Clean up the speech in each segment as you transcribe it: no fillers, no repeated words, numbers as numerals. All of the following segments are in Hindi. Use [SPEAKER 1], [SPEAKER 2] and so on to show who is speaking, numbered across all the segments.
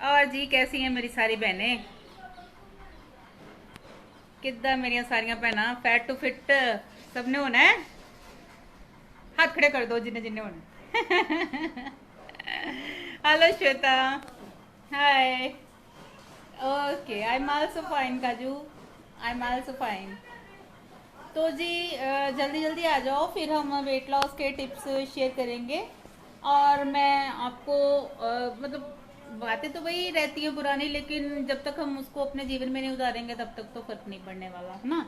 [SPEAKER 1] और जी कैसी हैं मेरी सारी बहनें। किद्दां मेरिया सारिया भैन फैट टू फिट सबने होना है। हाथ खड़े कर दो जिन्हें जिन्हें होना। Hello Shweta. Hi. Okay I am also fine काजू। I am also fine. तो जी जल्दी जल्दी आ जाओ, फिर हम वेट लॉस के टिप्स शेयर करेंगे। और मैं आपको मतलब बातें तो वही रहती हैं पुरानी, लेकिन जब तक हम उसको अपने जीवन में नहीं उतारेंगे तब तक तो फर्क नहीं पड़ने वाला है ना।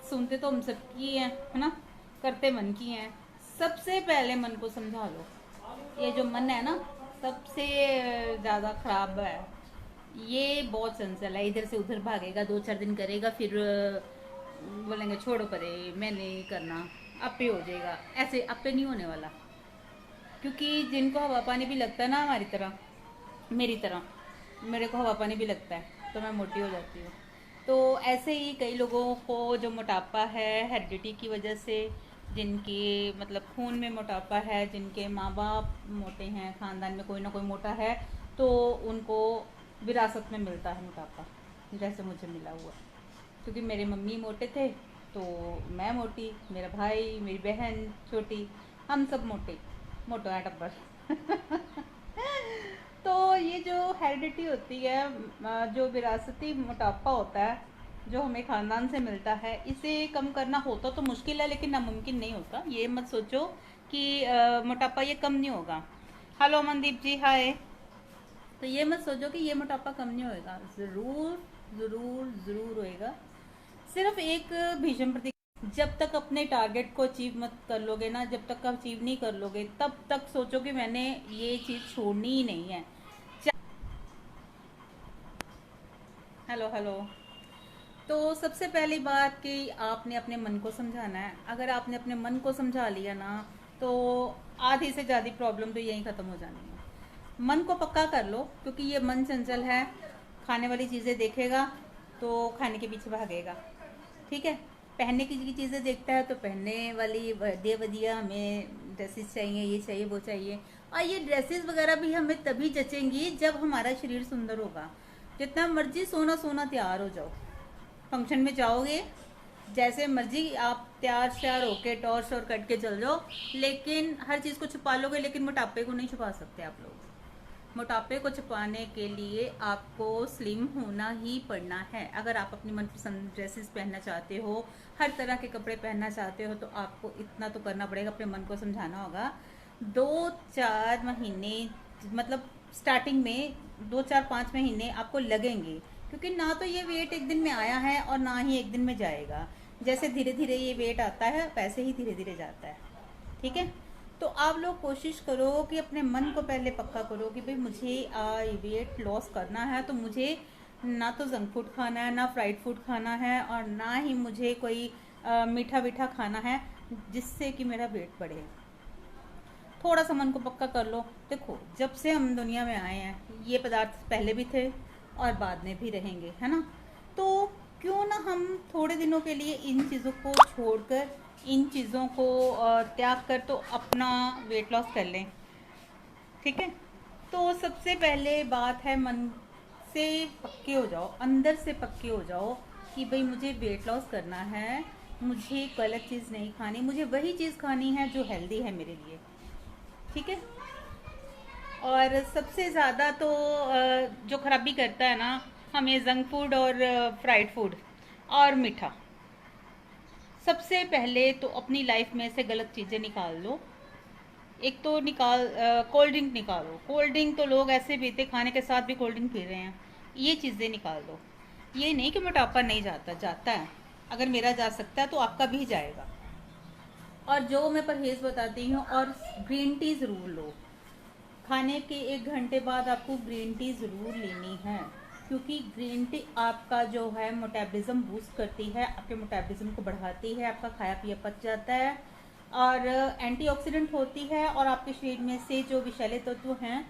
[SPEAKER 1] सुनते तो हम सबकी हैं, है ना। करते मन की हैं। सबसे पहले मन को समझा लो। ये जो मन है ना, सबसे ज़्यादा खराब है। ये बहुत चंचल है, इधर से उधर भागेगा, 2-4 दिन करेगा, फिर बोलेंगे छोड़ो परे, मैं नहीं करना, आपे हो जाएगा। ऐसे आपे नहीं होने वाला। क्योंकि जिनको हवा पानी भी लगता है ना, हमारी तरह, मेरी तरह, मेरे को हवा पानी भी लगता है तो मैं मोटी हो जाती हूँ। तो ऐसे ही कई लोगों को जो मोटापा है हेरिडिटी की वजह से, जिनकी मतलब खून में मोटापा है, जिनके माँ बाप मोटे हैं, ख़ानदान में कोई ना कोई मोटा है, तो उनको विरासत में मिलता है मोटापा, जैसे मुझे मिला हुआ। क्योंकि मेरे मम्मी मोटे थे तो मैं मोटी, मेरा भाई, मेरी बहन छोटी, हम सब मोटे, मोटा है टब्बर। तो ये जो हेरिडिटी होती है, जो विरासती मोटापा होता है, जो हमें ख़ानदान से मिलता है, इसे कम करना होता तो मुश्किल है, लेकिन नामुमकिन नहीं होता। ये मत सोचो कि मोटापा ये कम नहीं होगा। हेलो अमनदीप जी, हाय। तो ये मत सोचो कि ये मोटापा कम नहीं होएगा, ज़रूर ज़रूर ज़रूर होएगा। सिर्फ एक भीषण प्रति, जब तक अपने टारगेट को अचीव मत कर लोगे ना, जब तक अचीव नहीं कर लोगे, तब तक सोचो कि मैंने ये चीज़ छोड़नी ही नहीं है। Hello hello. तो सबसे पहली बात कि आपने अपने मन को समझाना है। अगर आपने अपने मन को समझा लिया ना, तो आधी से ज़्यादा प्रॉब्लम तो यहीं ख़त्म हो जानी है। मन को पक्का कर लो, क्योंकि ये मन चंचल है। खाने वाली चीज़ें देखेगा तो खाने के पीछे भागेगा, ठीक है। पहनने की चीज़ें देखता है तो पहनने वाली बढ़िया बढ़िया हमें ड्रेसेस चाहिए, ये चाहिए, वो चाहिए। और ये ड्रेसेस वगैरह भी हमें तभी जचेंगी जब हमारा शरीर सुंदर होगा। जितना मर्जी सोना सोना तैयार हो जाओ, फंक्शन में जाओगे, जैसे मर्जी आप तैयार श्यार होके टॉर शोर कट के चल जाओ, लेकिन हर चीज़ को छुपा लोगे, लेकिन मोटापे को नहीं छुपा सकते आप लोग। मोटापे को छुपाने के लिए आपको स्लिम होना ही पड़ना है। अगर आप अपनी मनपसंद ड्रेसेस पहनना चाहते हो, हर तरह के कपड़े पहनना चाहते हो, तो आपको इतना तो करना पड़ेगा, अपने मन को समझाना होगा। 2-4 महीने, मतलब स्टार्टिंग में 2-4-5 महीने आपको लगेंगे, क्योंकि ना तो ये वेट एक दिन में आया है और ना ही एक दिन में जाएगा। जैसे धीरे धीरे ये वेट आता है, वैसे ही धीरे धीरे जाता है, ठीक है। तो आप लोग कोशिश करो कि अपने मन को पहले पक्का करो कि भाई मुझे वेट लॉस करना है, तो मुझे ना तो जंक फूड खाना है, ना फ्राइड फूड खाना है, और ना ही मुझे कोई मीठा मीठा खाना है जिससे कि मेरा वेट बढ़े। थोड़ा सा मन को पक्का कर लो। देखो, जब से हम दुनिया में आए हैं, ये पदार्थ पहले भी थे और बाद में भी रहेंगे, है ना। तो क्यों ना हम थोड़े दिनों के लिए इन चीज़ों को छोड़कर, इन चीज़ों को त्याग कर तो अपना वेट लॉस कर लें, ठीक है। तो सबसे पहले बात है, मन से पक्के हो जाओ, अंदर से पक्के हो जाओ कि भाई मुझे वेट लॉस करना है, मुझे गलत चीज़ नहीं खानी, मुझे वही चीज़ खानी है जो हेल्दी है मेरे लिए, ठीक है। और सबसे ज़्यादा तो जो खराबी करता है ना हमें, जंक फूड और फ्राइड फूड और मीठा। सबसे पहले तो अपनी लाइफ में से गलत चीज़ें निकाल लो। एक तो निकाल, कोल्ड ड्रिंक निकालो। कोल्ड ड्रिंक तो लोग ऐसे पीते, खाने के साथ भी कोल्ड ड्रिंक पी रहे हैं। ये चीज़ें निकाल दो। ये नहीं कि मोटापा नहीं जाता, जाता है। अगर मेरा जा सकता है तो आपका भी जाएगा। और जो मैं परहेज़ बताती हूँ, और ग्रीन टी ज़रूर लो। खाने के 1 घंटे बाद आपको ग्रीन टी ज़रूर लेनी है, क्योंकि ग्रीन टी आपका जो है मोटाबलिज्म बूस्ट करती है, आपके मोटाबलिज्म को बढ़ाती है, आपका खाया पिया पच जाता है, और एंटीऑक्सीडेंट होती है, और आपके शरीर में से जो विषैले तत्व हैं,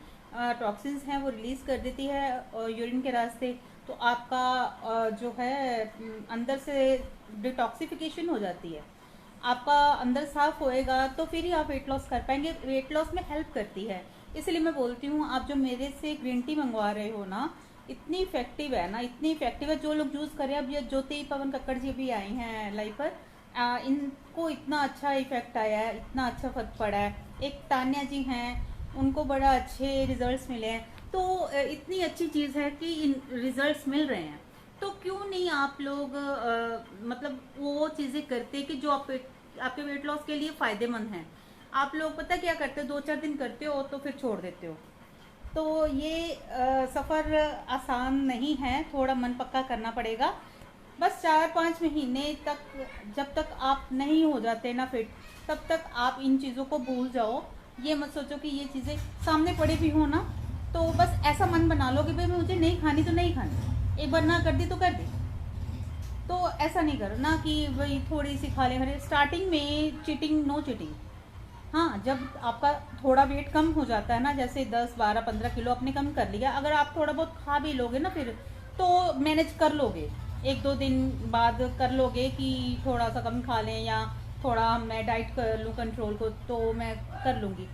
[SPEAKER 1] टॉक्सिन्स हैं, वो रिलीज़ कर देती है यूरिन के रास्ते। तो आपका जो है अंदर से डिटॉक्सिफिकेशन हो जाती है, आपका अंदर साफ होएगा, तो फिर ही आप वेट लॉस कर पाएंगे। वेट लॉस में हेल्प करती है, इसलिए मैं बोलती हूँ आप जो मेरे से ग्रीन टी मंगवा रहे हो ना, इतनी इफेक्टिव है ना, इतनी इफेक्टिव है। जो लोग यूज़ कर रहे हैं, अब ये ज्योति पवन कक्कड़ जी भी आई हैं लाइव पर, इनको इतना अच्छा इफेक्ट आया है, इतना अच्छा फर्क पड़ा है। एक तान्या जी हैं, उनको बड़ा अच्छे रिजल्ट्स मिले हैं। तो इतनी अच्छी चीज़ है कि इन रिजल्ट्स मिल रहे हैं, तो क्यों नहीं आप लोग मतलब वो चीज़ें करते कि जो आपके वेट लॉस के लिए फ़ायदेमंद हैं। आप लोग पता क्या करते हो, 2-4 दिन करते हो तो फिर छोड़ देते हो। तो ये सफ़र आसान नहीं है, थोड़ा मन पक्का करना पड़ेगा। बस 4-5 महीने तक, जब तक आप नहीं हो जाते ना फिट, तब तक आप इन चीज़ों को भूल जाओ। ये मत सोचो कि ये चीज़ें सामने पड़ी भी हो ना, तो बस ऐसा मन बना लो कि भाई मुझे नहीं खानी तो नहीं खानी, एक बार ना कर दी तो कर दी। तो ऐसा नहीं करो ना कि भाई थोड़ी सी खा ले। स्टार्टिंग में चीटिंग, नो चीटिंग। हाँ, जब आपका थोड़ा वेट कम हो जाता है ना, जैसे 10, 12, 15 किलो आपने कम कर लिया, अगर आप थोड़ा बहुत खा भी लोगे ना फिर तो मैनेज कर लोगे। 1-2 दिन बाद कर लोगे कि थोड़ा सा कम खा लें, या थोड़ा मैं डाइट कर लूँ कंट्रोल को, तो मैं कर लूँगी।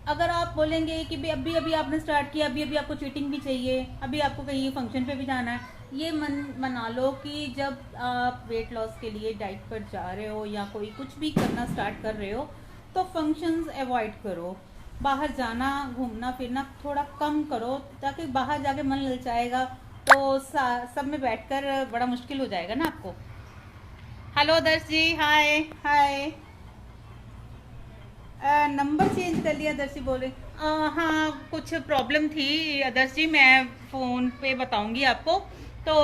[SPEAKER 1] अगर आप बोलेंगे कि भाई अभी अभी आपने स्टार्ट किया, अभी अभी आपको चीटिंग भी चाहिए, अभी आपको कहीं फंक्शन पे भी जाना है, ये मन बना लो कि जब आप वेट लॉस के लिए डाइट पर जा रहे हो या कोई कुछ भी करना स्टार्ट कर रहे हो, तो फंक्शंस अवॉइड करो। बाहर जाना, घूमना फिरना थोड़ा कम करो, ताकि बाहर जाके मन ललचाएगा तो सब में बैठकर बड़ा मुश्किल हो जाएगा ना आपको। हेलो दर्श जी, हाय हाय। नंबर चेंज कर लिया, दर्शी बोले। हाँ, कुछ प्रॉब्लम थी आदर्श जी, मैं फ़ोन पे बताऊंगी आपको। तो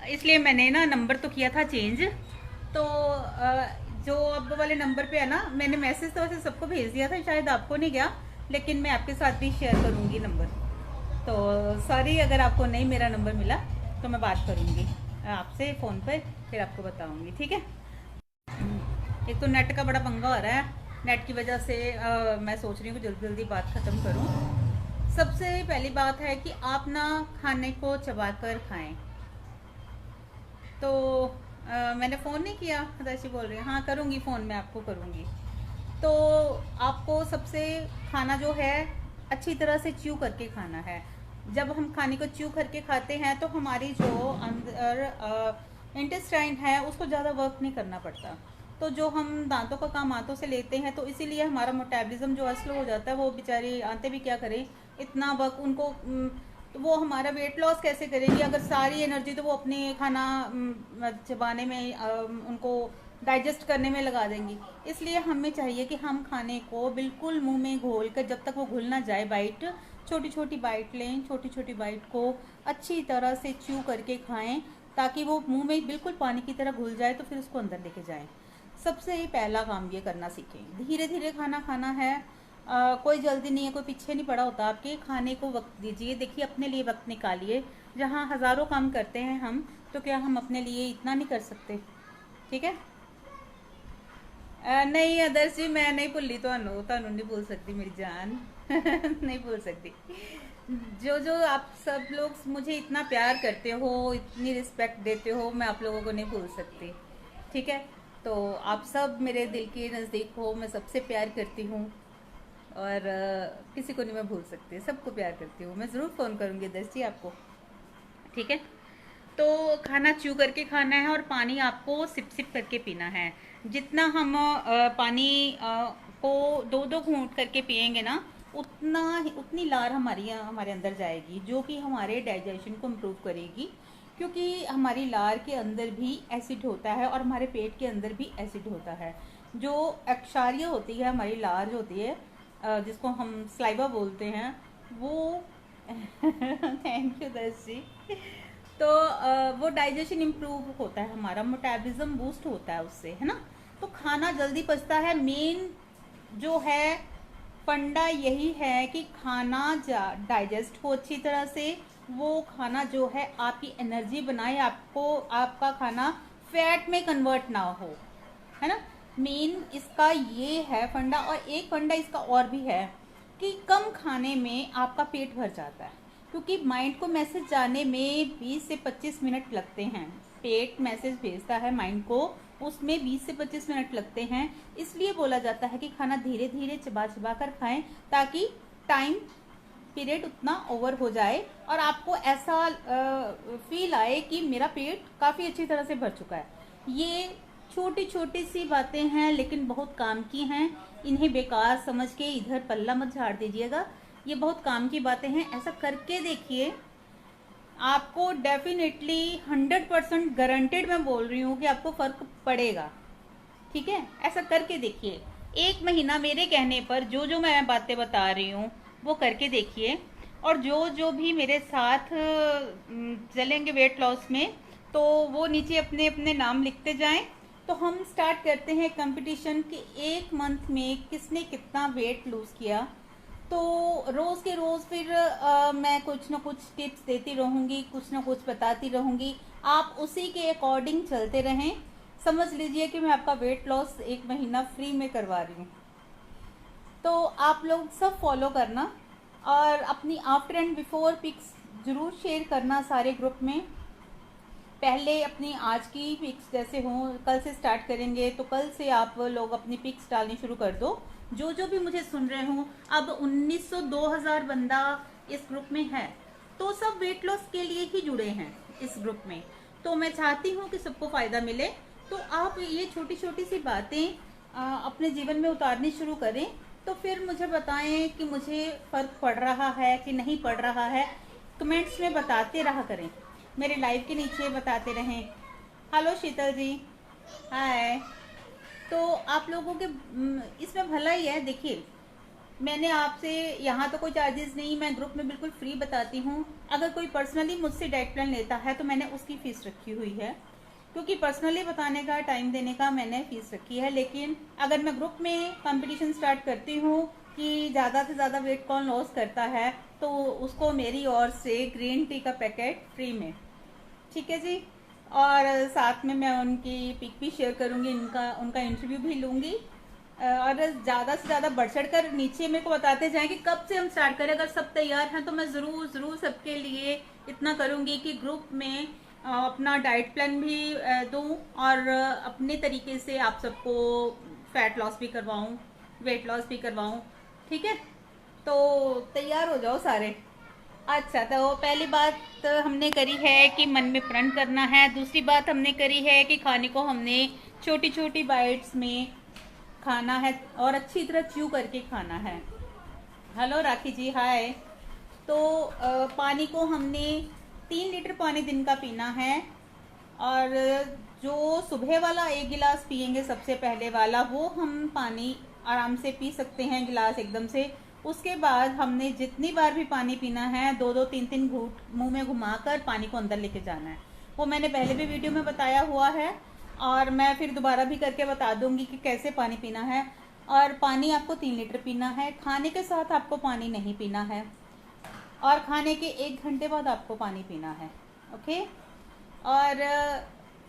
[SPEAKER 1] इसलिए मैंने ना नंबर तो किया था चेंज। तो जो अब वाले नंबर पे है ना, मैंने मैसेज तो वैसे सबको भेज दिया था, शायद आपको नहीं गया, लेकिन मैं आपके साथ भी शेयर करूंगी नंबर। तो सॉरी अगर आपको नहीं मेरा नंबर मिला, तो मैं बात करूंगी आपसे फ़ोन पर, फिर आपको बताऊंगी, ठीक है। एक तो नेट का बड़ा पंगा हो रहा है, नेट की वजह से मैं सोच रही हूँ कि जल्दी जल्दी बात ख़त्म करूँ। सबसे पहली बात है कि आप ना खाने को चबा कर खाएं। तो मैंने फ़ोन नहीं किया, हदाशी बोल रही है। हाँ करूँगी, फ़ोन में आपको करूँगी। तो आपको सबसे खाना जो है अच्छी तरह से च्यू करके खाना है। जब हम खाने को च्यू करके खाते हैं तो हमारी जो अंदर इंटेस्टाइन है उसको ज़्यादा वर्क नहीं करना पड़ता। तो जो हम दांतों का काम हाथों से लेते हैं, तो इसीलिए हमारा मेटाबॉलिज्म जो है स्लो हो जाता है। वो बेचारी आंतें भी क्या करें, इतना वर्क उनको। तो वो हमारा वेट लॉस कैसे करेंगी अगर सारी एनर्जी तो वो अपने खाना चबाने में, उनको डाइजेस्ट करने में लगा देंगी। इसलिए हमें चाहिए कि हम खाने को बिल्कुल मुंह में घोल कर, जब तक वो घुल ना जाए, बाइट छोटी छोटी बाइट लें, छोटी छोटी बाइट को अच्छी तरह से च्यू करके खाएं, ताकि वो मुंह में बिल्कुल पानी की तरह घुल जाए, तो फिर उसको अंदर लेके जाएं। सबसे ही पहला काम ये करना सीखें। धीरे धीरे खाना खाना है, कोई जल्दी नहीं है, कोई पीछे नहीं पड़ा होता आपके। खाने को वक्त दीजिए, देखिए अपने लिए वक्त निकालिए। जहाँ हज़ारों काम करते हैं हम, तो क्या हम अपने लिए इतना नहीं कर सकते? ठीक है। नहीं आदर्श जी, मैं नहीं भुली, ਤੁਹਾਨੂੰ नहीं भूल सकती मेरी जान। नहीं भूल सकती। जो आप सब लोग मुझे इतना प्यार करते हो, इतनी रिस्पेक्ट देते हो, मैं आप लोगों को नहीं भूल सकती, ठीक है। तो आप सब मेरे दिल के नज़दीक हो, मैं सबसे प्यार करती हूँ, और किसी को नहीं मैं भूल सकती, सबको प्यार करती हूँ। मैं ज़रूर फ़ोन करूँगी आदर्श जी आपको, ठीक है। तो खाना च्यू करके खाना है, और पानी आपको सिप सिप करके पीना है। जितना हम पानी को 2-2 घूंट करके पियेंगे ना, उतनी लार हमारे अंदर जाएगी, जो कि हमारे डाइजेशन को इम्प्रूव करेगी। क्योंकि हमारी लार के अंदर भी एसिड होता है, और हमारे पेट के अंदर भी एसिड होता है। जो अक्षार्य होती है, हमारी लार जो होती है, जिसको हम स्लाइवा बोलते हैं, वो थैंक यू दर्श जी। तो वो डाइजेशन इम्प्रूव होता है, हमारा मेटाबॉलिज्म बूस्ट होता है उससे, है ना। तो खाना जल्दी पचता है। मेन जो है फंडा यही है कि खाना डाइजेस्ट हो अच्छी तरह से। वो खाना जो है आपकी एनर्जी बनाए, आपको आपका खाना फैट में कन्वर्ट ना हो, है ना। मेन इसका ये है फंडा। और एक फंडा इसका और भी है कि कम खाने में आपका पेट भर जाता है, क्योंकि माइंड को मैसेज जाने में 20 से 25 मिनट लगते हैं। पेट मैसेज भेजता है माइंड को, उसमें 20 से 25 मिनट लगते हैं। इसलिए बोला जाता है कि खाना धीरे धीरे चबा चबा कर खाएं, ताकि टाइम पीरियड उतना ओवर हो जाए और आपको ऐसा फील आए कि मेरा पेट काफ़ी अच्छी तरह से भर चुका है। ये छोटी छोटी सी बातें हैं लेकिन बहुत काम की हैं। इन्हें बेकार समझ के इधर पल्ला मत झाड़ दीजिएगा, ये बहुत काम की बातें हैं। ऐसा करके देखिए, आपको डेफिनेटली 100% गारंटेड मैं बोल रही हूँ कि आपको फ़र्क पड़ेगा। ठीक है, ऐसा करके देखिए। 1 महीना मेरे कहने पर जो जो मैं बातें बता रही हूँ वो करके देखिए, और जो जो भी मेरे साथ चलेंगे वेट लॉस में, तो वो नीचे अपने अपने नाम लिखते जाएं। तो हम स्टार्ट करते हैं कंपटीशन कि 1 मंथ में किसने कितना वेट लूज़ किया। तो रोज़ के रोज़ फिर मैं कुछ ना कुछ टिप्स देती रहूँगी, कुछ ना कुछ बताती रहूँगी। आप उसी के अकॉर्डिंग चलते रहें। समझ लीजिए कि मैं आपका वेट लॉस 1 महीना फ्री में करवा रही हूँ। तो आप लोग सब फॉलो करना और अपनी आफ्टर एंड बिफोर पिक्स ज़रूर शेयर करना सारे ग्रुप में। पहले अपनी आज की पिक्स जैसे हों, कल से स्टार्ट करेंगे तो कल से आप लोग अपनी पिक्स डालनी शुरू कर दो। जो जो भी मुझे सुन रहे हों, अब 1900-2000 बंदा इस ग्रुप में है, तो सब वेट लॉस के लिए ही जुड़े हैं इस ग्रुप में। तो मैं चाहती हूँ कि सबको फ़ायदा मिले। तो आप ये छोटी छोटी सी बातें अपने जीवन में उतारनी शुरू करें, तो फिर मुझे बताएं कि मुझे फ़र्क पड़ रहा है कि नहीं पड़ रहा है। कमेंट्स में बताते रहा करें, मेरे लाइव के नीचे बताते रहें। हेलो शीतल जी, हाय। तो आप लोगों के इसमें भला ही है। देखिए, मैंने आपसे यहाँ तो कोई चार्जेस नहीं, मैं ग्रुप में बिल्कुल फ्री बताती हूँ। अगर कोई पर्सनली मुझसे डाइट प्लान लेता है तो मैंने उसकी फ़ीस रखी हुई है, क्योंकि पर्सनली बताने का, टाइम देने का मैंने फ़ीस रखी है। लेकिन अगर मैं ग्रुप में कंपटीशन स्टार्ट करती हूँ कि ज़्यादा से ज़्यादा वेट कौन लॉस करता है, तो उसको मेरी ओर से ग्रीन टी का पैकेट फ्री में। ठीक है जी। और साथ में मैं उनकी पिक भी शेयर करूँगी, उनका इंटरव्यू भी लूँगी। और ज़्यादा से ज़्यादा बढ़ चढ़ कर नीचे मेरे को बताते जाएं कि कब से हम स्टार्ट करें। अगर सब तैयार हैं तो मैं ज़रूर सबके लिए इतना करूँगी कि ग्रुप में अपना डाइट प्लान भी दूँ और अपने तरीके से आप सबको फैट लॉस भी करवाऊँ, वेट लॉस भी करवाऊँ। ठीक है, तो तैयार हो जाओ सारे। अच्छा, तो पहली बात हमने करी है कि मन में प्रण करना है। दूसरी बात हमने करी है कि खाने को हमने छोटी छोटी बाइट्स में खाना है और अच्छी तरह च्यू करके खाना है। हेलो राखी जी, हाय। तो पानी को हमने 3 लीटर पानी दिन का पीना है। और जो सुबह वाला 1 गिलास पियेंगे सबसे पहले वाला, वो हम पानी आराम से पी सकते हैं, गिलास एकदम से। उसके बाद हमने जितनी बार भी पानी पीना है, 2-2 3-3 घूंट मुंह में घुमाकर पानी को अंदर लेके जाना है। वो मैंने पहले भी वीडियो में बताया हुआ है और मैं फिर दोबारा भी करके बता दूंगी कि कैसे पानी पीना है। और पानी आपको 3 लीटर पीना है। खाने के साथ आपको पानी नहीं पीना है, और खाने के 1 घंटे बाद आपको पानी पीना है। ओके। और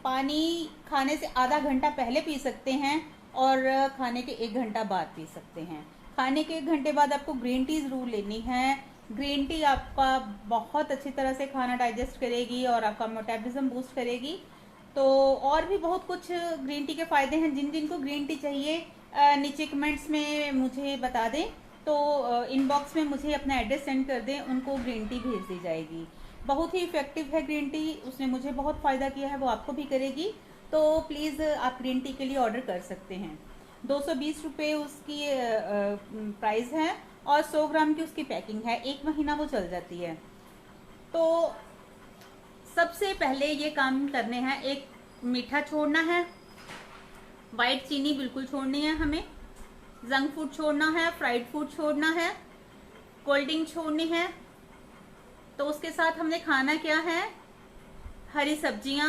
[SPEAKER 1] पानी खाने से आधा घंटा पहले पी सकते हैं और खाने के 1 घंटा बाद पी सकते हैं। खाने के 1 घंटे बाद आपको ग्रीन टी ज़रूर लेनी है। ग्रीन टी आपका बहुत अच्छी तरह से खाना डाइजेस्ट करेगी और आपका मेटाबॉलिज्म बूस्ट करेगी। तो और भी बहुत कुछ ग्रीन टी के फ़ायदे हैं। जिन जिनको ग्रीन टी चाहिए नीचे कमेंट्स में मुझे बता दें, तो इनबॉक्स में मुझे अपना एड्रेस सेंड कर दें, उनको ग्रीन टी भेज दी जाएगी। बहुत ही इफ़ेक्टिव है ग्रीन टी, उसने मुझे बहुत फ़ायदा किया है, वो आपको भी करेगी। तो प्लीज़ आप ग्रीन टी के लिए ऑर्डर कर सकते हैं। 220 रुपये उसकी प्राइस है और 100 ग्राम की उसकी पैकिंग है। 1 महीना वो चल जाती है। तो सबसे पहले ये काम करने हैं, एक मीठा छोड़ना है, वाइट चीनी बिल्कुल छोड़नी है हमें, जंक फूड छोड़ना है, फ्राइड फूड छोड़ना है, कोल्ड ड्रिंक छोड़नी है। तो उसके साथ हमने खाना क्या है, हरी सब्जियां,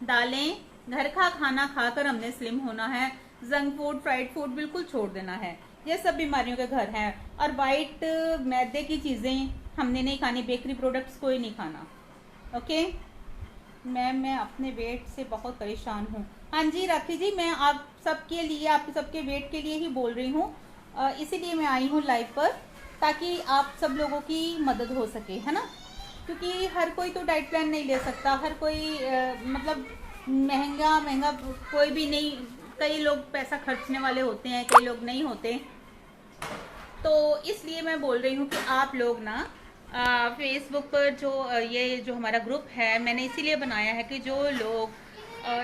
[SPEAKER 1] दालें, घर का खाना खाकर हमने स्लिम होना है। जंक फूड, फ्राइड फूड बिल्कुल छोड़ देना है। ये सब बीमारियों के घर हैं। और वाइट मैदे की चीज़ें हमने नहीं खानी, बेकरी प्रोडक्ट्स कोई नहीं खाना। ओके मैम, मैं अपने वेट से बहुत परेशान हूँ। हाँ जी राखी जी, मैं आप सबके लिए, आप सबके वेट के लिए ही बोल रही हूँ। इसीलिए मैं आई हूँ लाइव पर, ताकि आप सब लोगों की मदद हो सके, है ना। क्योंकि हर कोई तो डाइट प्लान नहीं ले सकता, हर कोई मतलब महंगा कोई भी नहीं। कई लोग पैसा खर्चने वाले होते हैं, कई लोग नहीं होते। तो इसलिए मैं बोल रही हूँ कि आप लोग ना फेसबुक पर जो ये जो हमारा ग्रुप है मैंने इसीलिए बनाया है कि जो लोग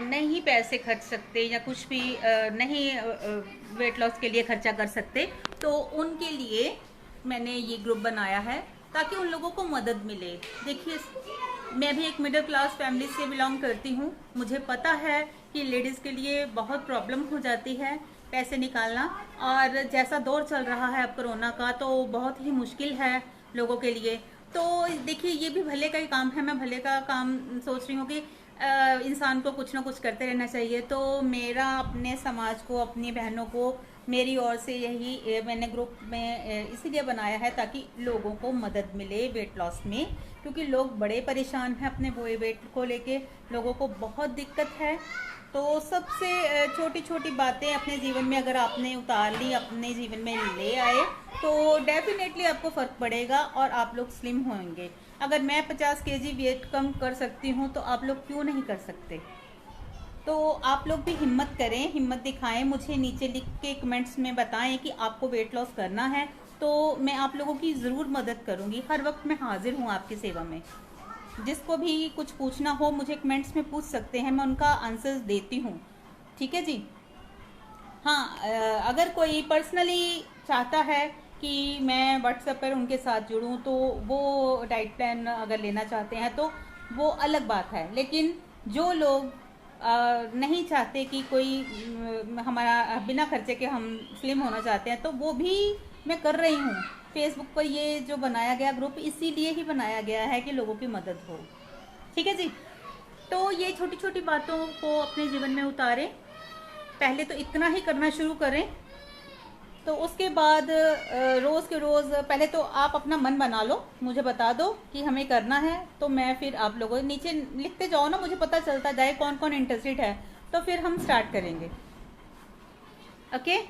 [SPEAKER 1] नहीं पैसे खर्च सकते या कुछ भी नहीं वेट लॉस के लिए खर्चा कर सकते, तो उनके लिए मैंने ये ग्रुप बनाया है ताकि उन लोगों को मदद मिले। देखिए, मैं भी एक मिडिल क्लास फैमिली से बिलोंग करती हूँ। मुझे पता है कि लेडीज़ के लिए बहुत प्रॉब्लम हो जाती है पैसे निकालना, और जैसा दौर चल रहा है अब कोरोना का, तो बहुत ही मुश्किल है लोगों के लिए। तो देखिए, ये भी भले का ही काम है। मैं भले का काम सोच रही हूँ कि इंसान को कुछ ना कुछ करते रहना चाहिए। तो मेरा अपने समाज को, अपनी बहनों को, मेरी ओर से यही मैंने ग्रुप में इसीलिए बनाया है ताकि लोगों को मदद मिले वेट लॉस में, क्योंकि लोग बड़े परेशान हैं अपने वेट को लेके। लोगों को बहुत दिक्कत है। तो सबसे छोटी छोटी बातें अपने जीवन में अगर आपने उतार ली, अपने जीवन में ले आए, तो डेफिनेटली आपको फ़र्क पड़ेगा और आप लोग स्लिम होंगे। अगर मैं 50 केजी वेट कम कर सकती हूँ तो आप लोग क्यों नहीं कर सकते? तो आप लोग भी हिम्मत करें, हिम्मत दिखाएं। मुझे नीचे लिख के कमेंट्स में बताएं कि आपको वेट लॉस करना है, तो मैं आप लोगों की ज़रूर मदद करूँगी। हर वक्त मैं हाजिर हूँ आपकी सेवा में। जिसको भी कुछ पूछना हो मुझे कमेंट्स में पूछ सकते हैं, मैं उनका आंसर्स देती हूँ। ठीक है जी। हाँ, अगर कोई पर्सनली चाहता है कि मैं व्हाट्सएप पर उनके साथ जुड़ूं, तो वो डाइट प्लान अगर लेना चाहते हैं तो वो अलग बात है। लेकिन जो लोग नहीं चाहते कि कोई हमारा बिना खर्चे के हम स्लिम होना चाहते हैं, तो वो भी मैं कर रही हूँ। फेसबुक पर ये जो बनाया गया ग्रुप इसीलिए ही बनाया गया है कि लोगों की मदद हो। ठीक है जी। तो ये छोटी छोटी बातों को अपने जीवन में उतारें। पहले तो इतना ही करना शुरू करें, तो उसके बाद रोज़ के रोज़ पहले तो आप अपना मन बना लो, मुझे बता दो कि हमें करना है, तो मैं फिर आप लोगों नीचे लिखते जाओ ना, मुझे पता चलता जाए कौन कौन इंटरेस्टेड है, तो फिर हम स्टार्ट करेंगे। ओके।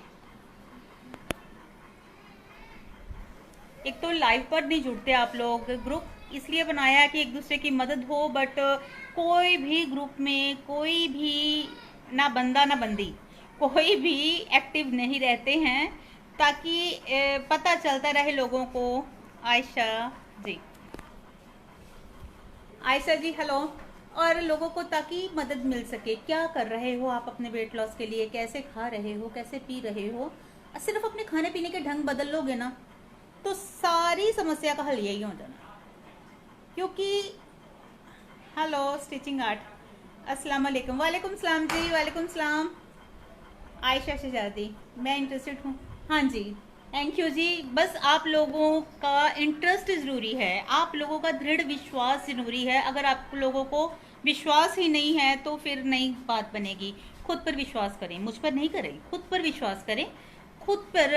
[SPEAKER 1] एक तो लाइव पर नहीं जुड़ते आप लोग। ग्रुप इसलिए बनाया कि एक दूसरे की मदद हो, बट कोई भी ग्रुप में कोई भी ना बंदा ना बंदी कोई भी एक्टिव नहीं रहते हैं, ताकि पता चलता रहे लोगों को। आयशा जी, आयशा जी हेलो। और लोगों को ताकि मदद मिल सके। क्या कर रहे हो आप अपने वेट लॉस के लिए? कैसे खा रहे हो, कैसे पी रहे हो? सिर्फ अपने खाने पीने के ढंग बदल लोगे ना, तो सारी समस्या का हल यही हो जाना। क्योंकि हेलो स्टिचिंग आर्ट, अस्सलाम वालेकुम। वालेकुम सलाम जी, वालेकुम सलाम। आयशा शहजादी, मैं इंटरेस्टेड हूँ। हाँ जी, थैंक यू जी। बस आप लोगों का इंटरेस्ट ज़रूरी है, आप लोगों का दृढ़ विश्वास ज़रूरी है। अगर आप लोगों को विश्वास ही नहीं है तो फिर नई बात बनेगी। खुद पर विश्वास करें, मुझ पर नहीं करें, खुद पर विश्वास करें। खुद पर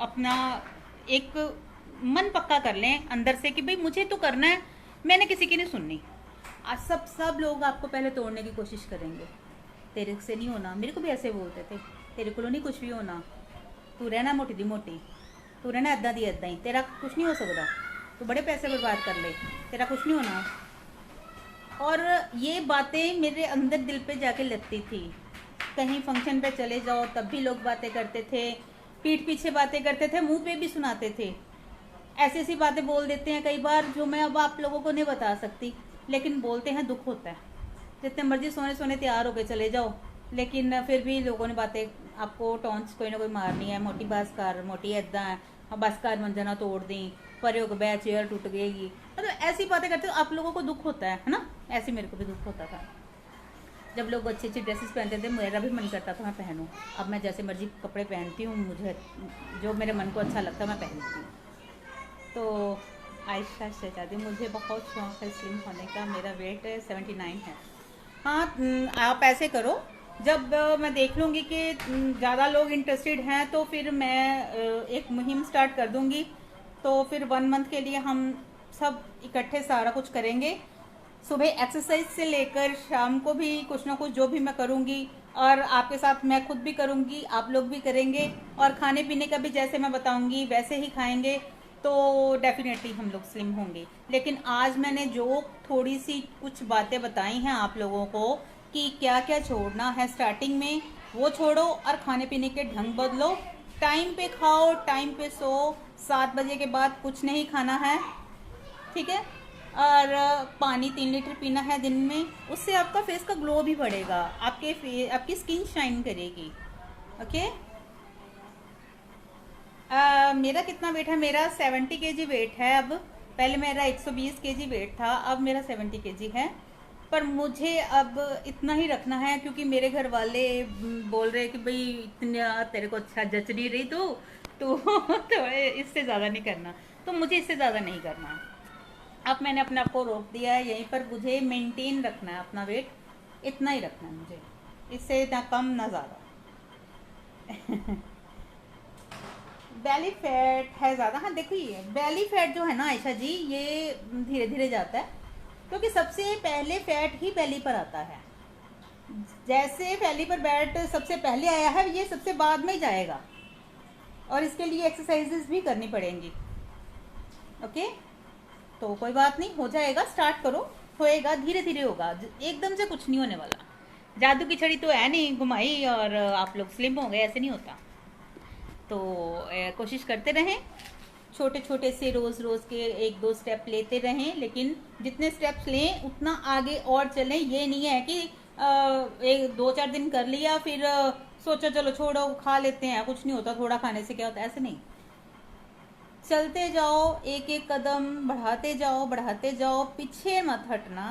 [SPEAKER 1] अपना एक मन पक्का कर लें अंदर से कि भाई मुझे तो करना है, मैंने किसी की नहीं सुननी। आज सब लोग आपको पहले तोड़ने की कोशिश करेंगे। तेरे से नहीं होना, मेरे को भी ऐसे बोलते थे, तेरे को नहीं कुछ भी होना, तू रहना मोटी दी मोटी, तू रहना अद्धा दी अद्धा ही, तेरा कुछ नहीं हो सकता, तू बड़े पैसे बर्बाद कर ले, तेरा कुछ नहीं होना। और ये बातें मेरे अंदर दिल पे जाके लगती थी। कहीं फंक्शन पे चले जाओ तब भी लोग बातें करते थे, पीठ पीछे बातें करते थे, मुंह पे भी सुनाते थे। ऐसी ऐसी बातें बोल देते हैं कई बार जो मैं अब आप लोगों को नहीं बता सकती, लेकिन बोलते हैं, दुख होता है। जितने मर्जी सोने सोने तैयार होके चले जाओ, लेकिन फिर भी लोगों ने बातें आपको टॉन्स कोई ना कोई मारनी है। मोटी बस कर, मोटी इदा है, बस कर मंजना तोड़ दी, पर योग बै चेयर टूट गएगी, मतलब ऐसी बातें करते हो आप लोगों को दुख होता है ना। ऐसे मेरे को भी दुख होता था जब लोग अच्छी अच्छी ड्रेसेस पहनते थे, मेरा भी मन करता था मैं पहनूं। अब मैं जैसे मर्जी कपड़े पहनती हूँ, मुझे जो मेरे मन को अच्छा लगता है मैं पहनती हूँ। तो आयशा शहजादी, मुझे बहुत शौक है स्लिम होने का, मेरा वेट 79 है। हाँ, आप ऐसे करो, जब मैं देख लूँगी कि ज़्यादा लोग इंटरेस्टेड हैं तो फिर मैं एक मुहिम स्टार्ट कर दूँगी। तो फिर 1 मंथ के लिए हम सब इकट्ठे सारा कुछ करेंगे। सुबह एक्सरसाइज से लेकर शाम को भी कुछ ना कुछ जो भी मैं करूँगी, और आपके साथ मैं खुद भी करूँगी, आप लोग भी करेंगे। और खाने पीने का भी जैसे मैं बताऊँगी वैसे ही खाएंगे, तो डेफिनेटली हम लोग स्लिम होंगे। लेकिन आज मैंने जो थोड़ी सी कुछ बातें बताई हैं आप लोगों को कि क्या क्या छोड़ना है स्टार्टिंग में, वो छोड़ो और खाने पीने के ढंग बदलो। टाइम पे खाओ, टाइम पे सो, 7 बजे के बाद कुछ नहीं खाना है, ठीक है। और पानी 3 लीटर पीना है दिन में, उससे आपका फेस का ग्लो भी बढ़ेगा, आपकी स्किन शाइन करेगी। ओके। मेरा कितना वेट है? मेरा 70 kg वेट है अब। पहले मेरा 120 kg वेट था, अब मेरा 70 kg है। पर मुझे अब इतना ही रखना है क्योंकि मेरे घर वाले बोल रहे हैं कि भाई इतना तेरे को अच्छा जच नहीं रही तो इससे ज़्यादा नहीं करना। तो मुझे इससे ज़्यादा नहीं करना। अब मैंने अपने आप को रोक दिया है यहीं पर। मुझे मेंटेन रखना है अपना वेट, इतना ही रखना है मुझे, इससे ना कम ना ज़्यादा। बेली फैट है ज़्यादा। हाँ देखो, ये बेली फैट जो है ना आयशा जी, ये धीरे धीरे जाता है क्योंकि सबसे पहले फैट ही बेली पर आता है। जैसे बेली पर फैट सबसे पहले आया है, ये सबसे बाद में ही जाएगा और इसके लिए एक्सरसाइजेस भी करनी पड़ेंगी। ओके, तो कोई बात नहीं, हो जाएगा, स्टार्ट करो, होएगा, धीरे धीरे होगा, एकदम से कुछ नहीं होने वाला। जादू की छड़ी तो है नहीं घुमाई और आप लोग स्लिम हो गए, ऐसे नहीं होता। तो कोशिश करते रहें, छोटे छोटे से रोज़ रोज़ के 1-2 स्टेप लेते रहें, लेकिन जितने स्टेप्स लें उतना आगे और चलें। ये नहीं है कि 1-2-4 दिन कर लिया फिर सोचो चलो छोड़ो खा लेते हैं, कुछ नहीं होता, थोड़ा खाने से क्या होता है, ऐसे नहीं। चलते जाओ, एक एक कदम बढ़ाते जाओ, पीछे मत हटना,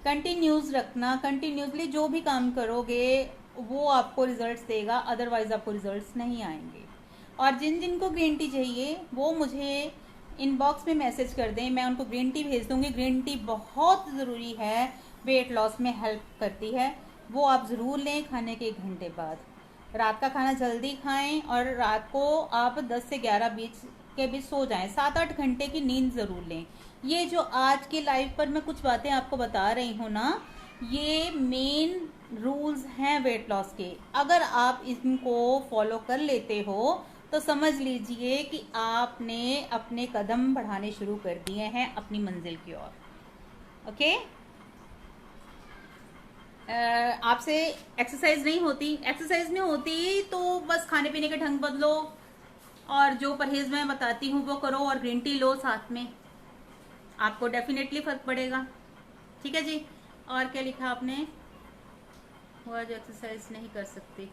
[SPEAKER 1] कंटिन्यूस रखना। कंटिन्यूसली जो भी काम करोगे वो आपको रिजल्ट्स देगा, अदरवाइज आपको रिजल्ट्स नहीं आएंगे। और जिन जिन को ग्रीन टी चाहिए वो मुझे इनबॉक्स में मैसेज कर दें, मैं उनको ग्रीन टी भेज दूंगी। ग्रीन टी बहुत ज़रूरी है, वेट लॉस में हेल्प करती है, वो आप ज़रूर लें खाने के 1 घंटे बाद। रात का खाना जल्दी खाएं और रात को आप 10 से 11 बीच के बीच सो जाएं। 7-8 घंटे की नींद ज़रूर लें। ये जो आज की लाइफ पर मैं कुछ बातें आपको बता रही हूँ ना, ये मेन रूल्स हैं वेट लॉस के। अगर आप इनको फॉलो कर लेते हो तो समझ लीजिए कि आपने अपने कदम बढ़ाने शुरू कर दिए हैं अपनी मंजिल की ओर। ओके। आपसे एक्सरसाइज नहीं होती तो बस खाने पीने के ढंग बदलो और जो परहेज मैं बताती हूँ वो करो और ग्रीन टी लो साथ में, आपको डेफिनेटली फर्क पड़ेगा। ठीक है जी। और क्या लिखा आपने? वो आज एक्सरसाइज नहीं कर सकती,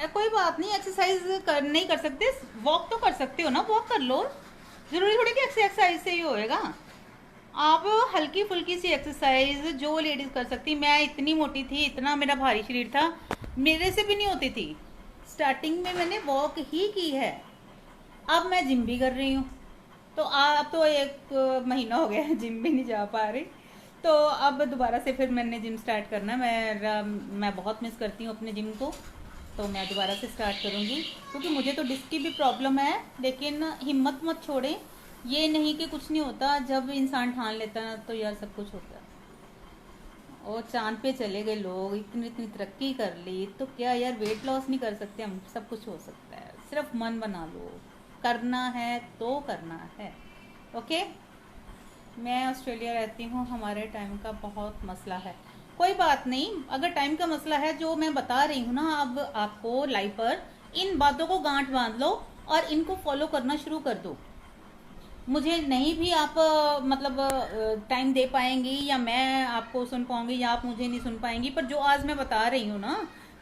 [SPEAKER 1] कोई बात नहीं, एक्सरसाइज नहीं कर सकते, वॉक तो कर सकते हो ना, वॉक कर लो। जरूरी थोड़ी कि एक्सरसाइज से ही होएगा। आप हल्की फुल्की सी एक्सरसाइज जो लेडीज कर सकती, मैं इतनी मोटी थी, इतना मेरा भारी शरीर था, मेरे से भी नहीं होती थी। स्टार्टिंग में मैंने वॉक ही की है, अब मैं जिम भी कर रही हूँ। तो अब तो 1 महीना हो गया जिम भी नहीं जा पा रही, तो अब दोबारा से फिर मैंने जिम स्टार्ट करना। मैं बहुत मिस करती हूँ अपने जिम को, तो मैं दोबारा से स्टार्ट करूँगी क्योंकि मुझे तो डिस्क की भी प्रॉब्लम है। लेकिन हिम्मत मत छोड़ें, ये नहीं कि कुछ नहीं होता, जब इंसान ठान लेता है तो यार सब कुछ होता है। और चांद पे चले गए लोग, इतनी इतनी तरक्की कर ली, तो क्या यार वेट लॉस नहीं कर सकते हम? सब कुछ हो सकता है, सिर्फ मन बना लो, करना है तो करना है। ओके। मैं ऑस्ट्रेलिया रहती हूँ, हमारे टाइम का बहुत मसला है। कोई बात नहीं, अगर टाइम का मसला है, जो मैं बता रही हूँ ना अब आपको लाइव पर, इन बातों को गांठ बांध लो और इनको फॉलो करना शुरू कर दो। मुझे नहीं भी आप मतलब टाइम दे पाएंगी या मैं आपको सुन पाऊंगी या आप मुझे नहीं सुन पाएंगी, पर जो आज मैं बता रही हूँ ना,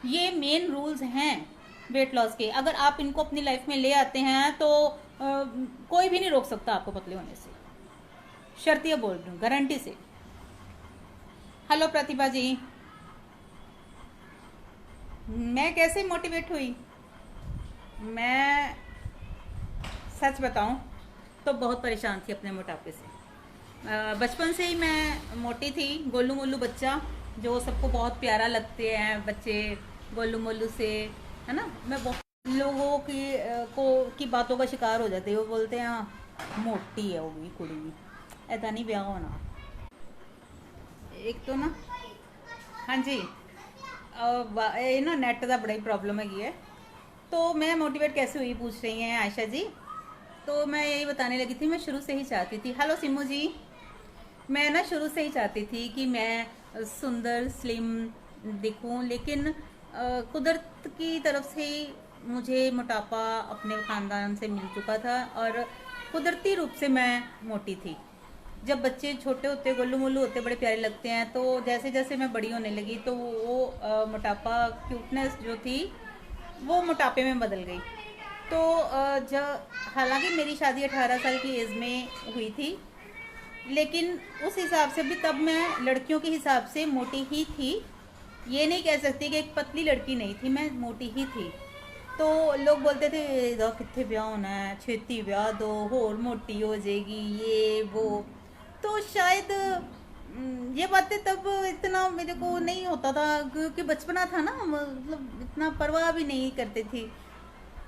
[SPEAKER 1] ये मेन रूल्स हैं वेट लॉस के। अगर आप इनको अपनी लाइफ में ले आते हैं तो कोई भी नहीं रोक सकता आपको पतले होने से, शर्तिया बोल रही हूँ, गारंटी से। हेलो प्रतिभा जी, मैं कैसे मोटिवेट हुई? मैं सच बताऊं तो बहुत परेशान थी अपने मोटापे से। बचपन से ही मैं मोटी थी, गोलू मोलू बच्चा, जो सबको बहुत प्यारा लगते हैं बच्चे गोलू मोलू से, है ना। मैं बहुत लोगों की बातों का शिकार हो जाती है, वो बोलते हैं हाँ मोटी है वो भी कुड़ी, ऐसा नहीं ब्याह होना। एक तो ना, हाँ जी, ये ना नेट का बड़ा ही प्रॉब्लम है। तो मैं मोटिवेट कैसे हुई पूछ रही हैं आयशा जी। तो मैं यही बताने लगी थी, मैं शुरू से ही चाहती थी, हेलो सिमू जी, मैं ना शुरू से ही चाहती थी कि मैं सुंदर स्लिम दिखूं, लेकिन कुदरत की तरफ से मुझे मोटापा अपने ख़ानदान से मिल चुका था और कुदरती रूप से मैं मोटी थी। जब बच्चे छोटे होते गोलू मोलू होते बड़े प्यारे लगते हैं, तो जैसे जैसे मैं बड़ी होने लगी तो वो मोटापा क्यूटनेस जो थी वो मोटापे में बदल गई। तो जब हालांकि मेरी शादी 18 साल की एज में हुई थी, लेकिन उस हिसाब से भी तब मैं लड़कियों के हिसाब से मोटी ही थी। ये नहीं कह सकती कि एक पतली लड़की नहीं थी, मैं मोटी ही थी। तो लोग बोलते थे कितने ब्याह होना है, छेती ब्याह दो, होर मोटी हो जाएगी, ये वो। तो शायद ये बातें तब इतना मेरे को नहीं होता था, क्योंकि बचपना था ना, मतलब इतना परवाह भी नहीं करते थे,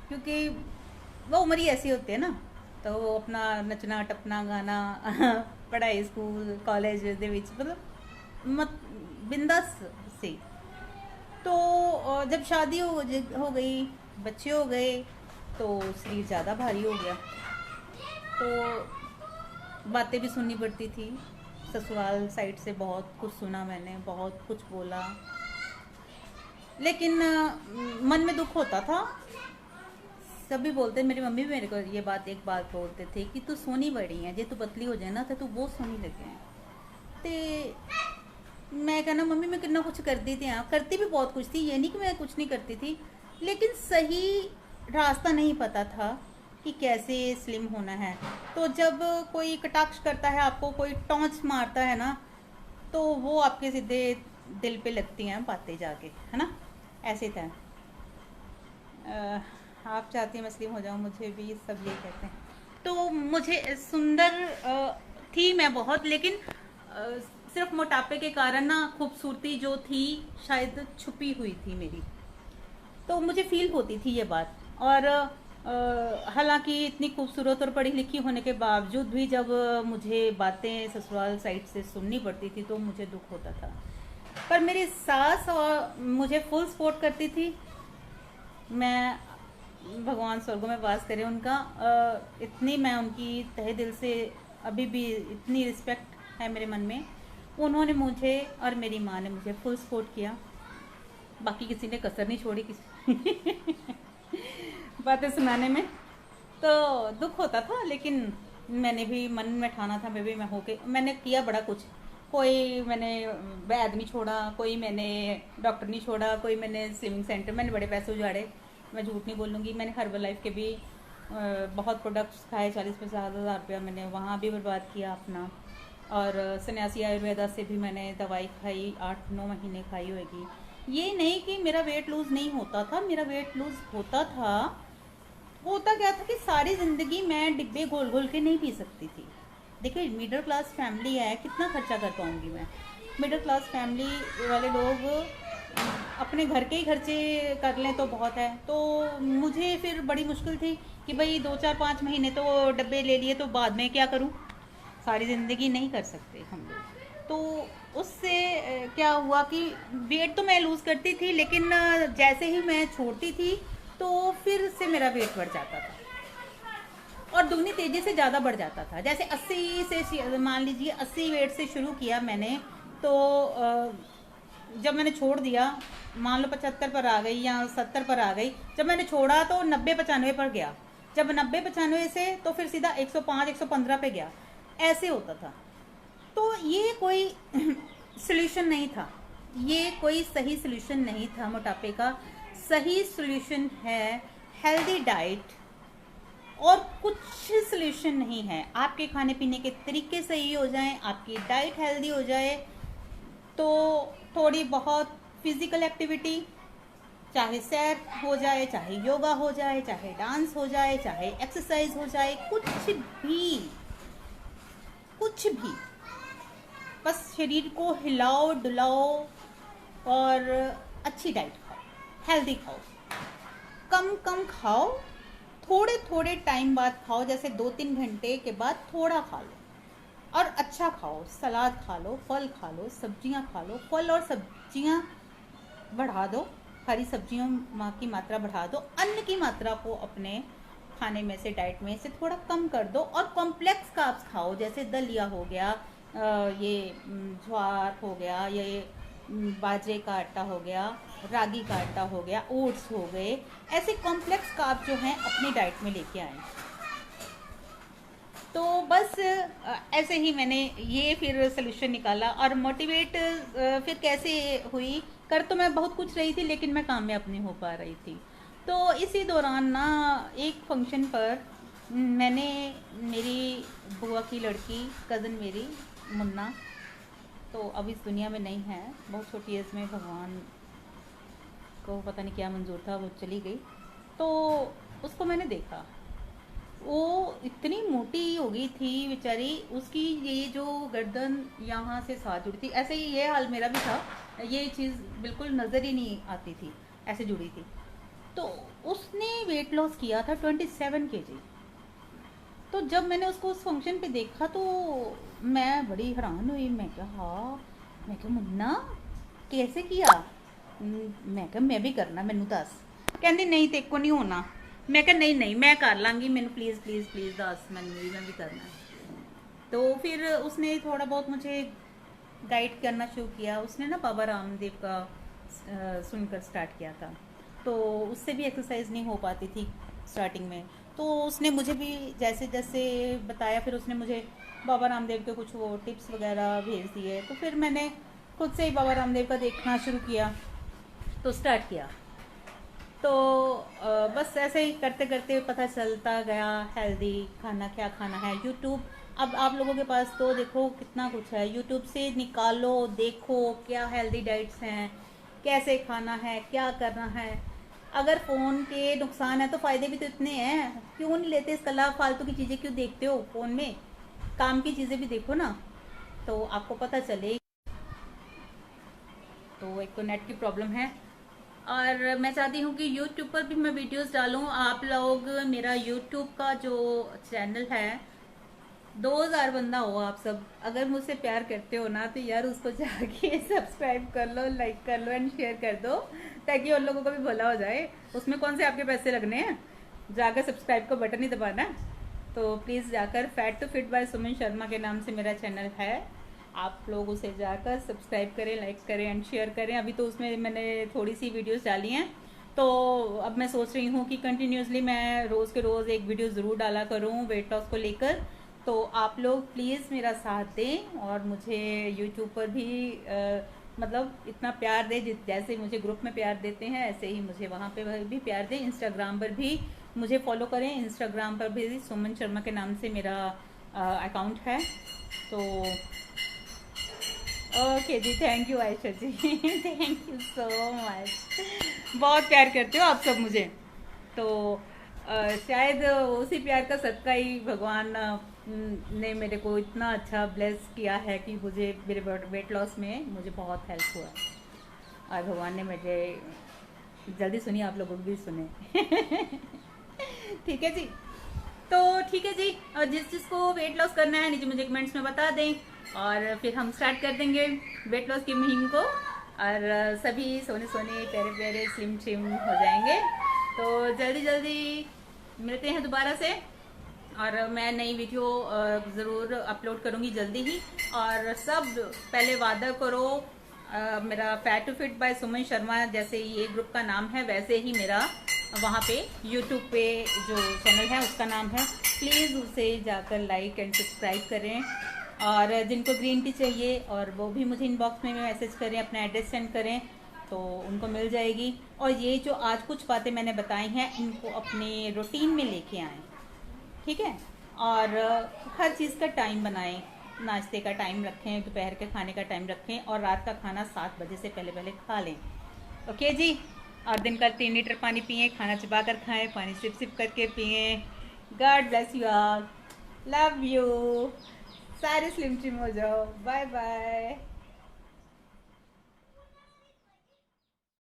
[SPEAKER 1] क्योंकि वो उम्र ही ऐसी होती है ना। तो अपना नचना टपना गाना पढ़ाई स्कूल कॉलेज दे विच मतलब मत बिंदास से। तो जब शादी हो गई, बच्चे हो गए, तो शरीर ज़्यादा भारी हो गया। तो बातें भी सुननी पड़ती थी, ससुराल साइड से बहुत कुछ सुना मैंने, बहुत कुछ बोला, लेकिन मन में दुख होता था। सभी बोलते, मेरी मम्मी भी मेरे को ये बात एक बात बोलते थे कि तू सोनी बड़ी है, जे तू पतली हो जाए ना तो तू बहुत सोनी लगे है। तो मैं कहना मम्मी मैं कितना कुछ करती थी, हाँ करती भी बहुत कुछ थी, ये नहीं कि मैं कुछ नहीं करती थी, लेकिन सही रास्ता नहीं पता था कि कैसे स्लिम होना है। तो जब कोई कटाक्ष करता है आपको, कोई टॉन्च मारता है ना, तो वो आपके सीधे दिल पे लगती हैं बातें जाके, है ना। ऐसे था। आप चाहती हैं मैं स्लिम हो जाऊँ, मुझे भी सब ये कहते हैं। तो मुझे सुंदर थी मैं बहुत, लेकिन सिर्फ मोटापे के कारण ना खूबसूरती जो थी शायद छुपी हुई थी मेरी। तो मुझे फील होती थी ये बात। और हालांकि इतनी खूबसूरत और पढ़ी लिखी होने के बावजूद भी जब मुझे बातें ससुराल साइड से सुननी पड़ती थी तो मुझे दुख होता था। पर मेरी सास और मुझे फुल सपोर्ट करती थी। मैं भगवान स्वर्गों में वास करे उनका, इतनी मैं उनकी तहे दिल से अभी भी इतनी रिस्पेक्ट है मेरे मन में। उन्होंने मुझे और मेरी माँ ने मुझे फुल सपोर्ट किया, बाकी किसी ने कसर नहीं छोड़ी किसी बातें सुनाने में। तो दुख होता था, लेकिन मैंने भी मन में ठाना था, मैं होके मैंने किया बड़ा कुछ। कोई मैंने वैद नहीं छोड़ा, कोई मैंने डॉक्टर नहीं छोड़ा, कोई मैंने स्लिमिंग सेंटर, मैंने बड़े पैसे उजाड़े, मैं झूठ नहीं बोलूँगी। मैंने हर्बल लाइफ के भी बहुत प्रोडक्ट्स खाए, 40-50 हज़ार रुपया मैंने वहाँ भी बर्बाद किया अपना। और सन्यासी आयुर्वेदा से भी मैंने दवाई खाई, 8-9 महीने खाई होगी। ये नहीं कि मेरा वेट लूज़ नहीं होता था, मेरा वेट लूज़ होता था। होता क्या था कि सारी ज़िंदगी मैं डिब्बे घोल घोल के नहीं पी सकती थी। देखिए मिडिल क्लास फैमिली है, कितना खर्चा कर पाऊँगी मैं। मिडिल क्लास फैमिली वाले लोग अपने घर के ही खर्चे कर लें तो बहुत है। तो मुझे फिर बड़ी मुश्किल थी कि भाई 2-4-5 महीने तो डब्बे ले लिए, तो बाद में क्या करूं, सारी ज़िंदगी नहीं कर सकते हम लोग। तो उससे क्या हुआ कि वेट तो मैं लूज़ करती थी, लेकिन जैसे ही मैं छोड़ती थी तो फिर से मेरा वेट बढ़ जाता था, और दुगनी तेज़ी से ज़्यादा बढ़ जाता था। जैसे 80 से मान लीजिए 80 वेट से शुरू किया मैंने, तो जब मैंने छोड़ दिया, मान लो 75 पर आ गई या 70 पर आ गई, जब मैंने छोड़ा तो 90-95 पर गया, जब 90-95 से तो फिर सीधा 105-115 पे गया, ऐसे होता था। तो ये कोई सल्यूशन नहीं था, ये कोई सही सल्यूशन नहीं था मोटापे का। सही सल्यूशन है हेल्दी डाइट, और कुछ सल्यूशन नहीं है। आपके खाने पीने के तरीके सही हो जाएं, आपकी डाइट हेल्दी हो जाए, तो थोड़ी बहुत फिजिकल एक्टिविटी, चाहे सैर हो जाए, चाहे योगा हो जाए, चाहे डांस हो जाए, चाहे एक्सरसाइज हो जाए, कुछ भी बस शरीर को हिलाओ डुलाओ और अच्छी डाइट खाओ, हेल्दी खाओ, कम कम खाओ, थोड़े थोड़े टाइम बाद खाओ, जैसे 2-3 घंटे के बाद थोड़ा खा लो, और अच्छा खाओ, सलाद खा लो, फल खा लो, सब्जियां खा लो, फल और सब्जियां बढ़ा दो, हरी सब्जियों की मात्रा बढ़ा दो, अन्न की मात्रा को अपने खाने में से, डाइट में से थोड़ा कम कर दो, और कॉम्प्लेक्स कार्ब्स खाओ, जैसे दलिया हो गया, ये ज्वार हो गया, ये बाजरे का आटा हो गया, रागी का आटा हो गया, ओट्स हो गए, ऐसे कॉम्प्लेक्स कार्ब जो हैं अपनी डाइट में लेके आए। तो बस ऐसे ही मैंने ये फिर सोल्यूशन निकाला और मोटिवेट फिर कैसे हुई। कर तो मैं बहुत कुछ रही थी लेकिन मैं कामयाब नहीं हो पा रही थी। तो इसी दौरान ना एक फंक्शन पर मैंने, मेरी बुआ की लड़की, कज़न मेरी मुन्ना, तो अब इस दुनिया में नहीं है, बहुत छोटी एज में भगवान को पता नहीं क्या मंजूर था, वो चली गई। तो उसको मैंने देखा, वो इतनी मोटी हो गई थी बेचारी, उसकी ये जो गर्दन यहाँ से साथ जुड़ी थी, ऐसे ही ये हाल मेरा भी था, ये चीज़ बिल्कुल नज़र ही नहीं आती थी, ऐसे जुड़ी थी। तो उसने वेट लॉस किया था 27 kg। तो जब मैंने उसको उस फंक्शन पे देखा तो मैं बड़ी हैरान हुई। मैं क्या, हाँ, मैं क्या मुन्ना कैसे किया? मैं क्या मैं भी करना, मैनू दस। कहती नहीं तेरे को नहीं होना। मैं क्या नहीं नहीं मैं कर लाँगी, मैनू प्लीज़ प्लीज़ प्लीज़ दस, मैं भी करना है। तो फिर उसने थोड़ा बहुत मुझे गाइड करना शुरू किया। उसने ना बाबा रामदेव का सुनकर स्टार्ट किया था, तो उससे भी एक्सरसाइज नहीं हो पाती थी स्टार्टिंग में। तो उसने मुझे भी जैसे जैसे बताया, फिर उसने मुझे बाबा रामदेव के कुछ वो टिप्स वगैरह भेज दिए। तो फिर मैंने खुद से ही बाबा रामदेव का देखना शुरू किया, तो स्टार्ट किया। तो बस ऐसे ही करते करते पता चलता गया हेल्दी खाना क्या खाना है। यूट्यूब, अब आप लोगों के पास तो देखो कितना कुछ है, यूट्यूब से निकालो, देखो क्या हेल्दी डाइट्स हैं, कैसे खाना है, क्या करना है। अगर फ़ोन के नुकसान है तो फ़ायदे भी तो इतने हैं, क्यों नहीं लेते इसका लाभ? फालतू की चीज़ें क्यों देखते हो फ़ोन में? काम की चीज़ें भी देखो ना, तो आपको पता चले। तो एक तो नेट की प्रॉब्लम है, और मैं चाहती हूँ कि यूट्यूब पर भी मैं वीडियोस डालूँ। आप लोग, मेरा यूट्यूब का जो चैनल है, 2000 बंदा हो आप सब, अगर मुझसे प्यार करते हो ना तो यार उसको जाके सब्सक्राइब कर लो, लाइक कर लो एंड शेयर कर दो, ताकि उन लोगों का भी भला हो जाए। उसमें कौन से आपके पैसे लगने हैं, जाकर सब्सक्राइब का बटन ही दबाना। तो प्लीज़ जाकर fat to feet by Suman Sharma के नाम से मेरा चैनल है, आप लोग उसे जाकर सब्सक्राइब करें, लाइक करें एंड शेयर करें। अभी तो उसमें मैंने थोड़ी सी वीडियोस डाली हैं, तो अब मैं सोच रही हूँ कि कंटिन्यूसली मैं रोज़ के रोज़ एक वीडियो ज़रूर डाला करूँ वेट लॉस को लेकर। तो आप लोग प्लीज़ मेरा साथ दें और मुझे यूट्यूब पर भी मतलब इतना प्यार दें, जैसे मुझे ग्रुप में प्यार देते हैं ऐसे ही मुझे वहाँ पे भी प्यार दें। इंस्टाग्राम पर भी मुझे फॉलो करें, इंस्टाग्राम पर भी सुमन शर्मा के नाम से मेरा अकाउंट है। तो okay ji, thank you Ayesha ji thank you so much, बहुत प्यार करते हो आप सब मुझे। तो शायद उसी प्यार का सदका ही भगवान ने मेरे को इतना अच्छा ब्लेस किया है कि मुझे मेरे वेट लॉस में मुझे बहुत हेल्प हुआ, और भगवान ने मुझे जल्दी सुनी, आप लोगों को भी सुने ठीक है जी। तो ठीक है जी, और जिस जिसको वेट लॉस करना है नीचे मुझे कमेंट्स में बता दें, और फिर हम स्टार्ट कर देंगे वेट लॉस की मुहिम को, और सभी सोने सोने प्यारे प्यारे स्लिम ट्रिम हो जाएंगे। तो जल्दी जल्दी मिलते हैं दोबारा से, और मैं नई वीडियो ज़रूर अपलोड करूँगी जल्दी ही। और सब पहले वादा करो, मेरा fat to feet by Suman Sharma जैसे ये ग्रुप का नाम है, वैसे ही मेरा वहाँ पे यूट्यूब पे जो चैनल है उसका नाम है, प्लीज़ उसे जाकर लाइक एंड सब्सक्राइब करें। और जिनको ग्रीन टी चाहिए और वो भी मुझे इनबॉक्स में मैसेज करें, अपना एड्रेस सेंड करें तो उनको मिल जाएगी। और ये जो आज कुछ बातें मैंने बताई हैं इनको अपने रूटीन में लेके आएँ, ठीक है। और हर चीज़ का टाइम बनाएं, नाश्ते का टाइम रखें, दोपहर के खाने का टाइम रखें, और रात का खाना 7 बजे से पहले पहले खा लें, ओके जी। और दिन का 3 लीटर पानी पिए, खाना चबा कर खाएँ, पानी सिप सिप करके पिए। God bless you all, love you, सारे स्लिम ट्रिम हो जाओ, बाय बाय।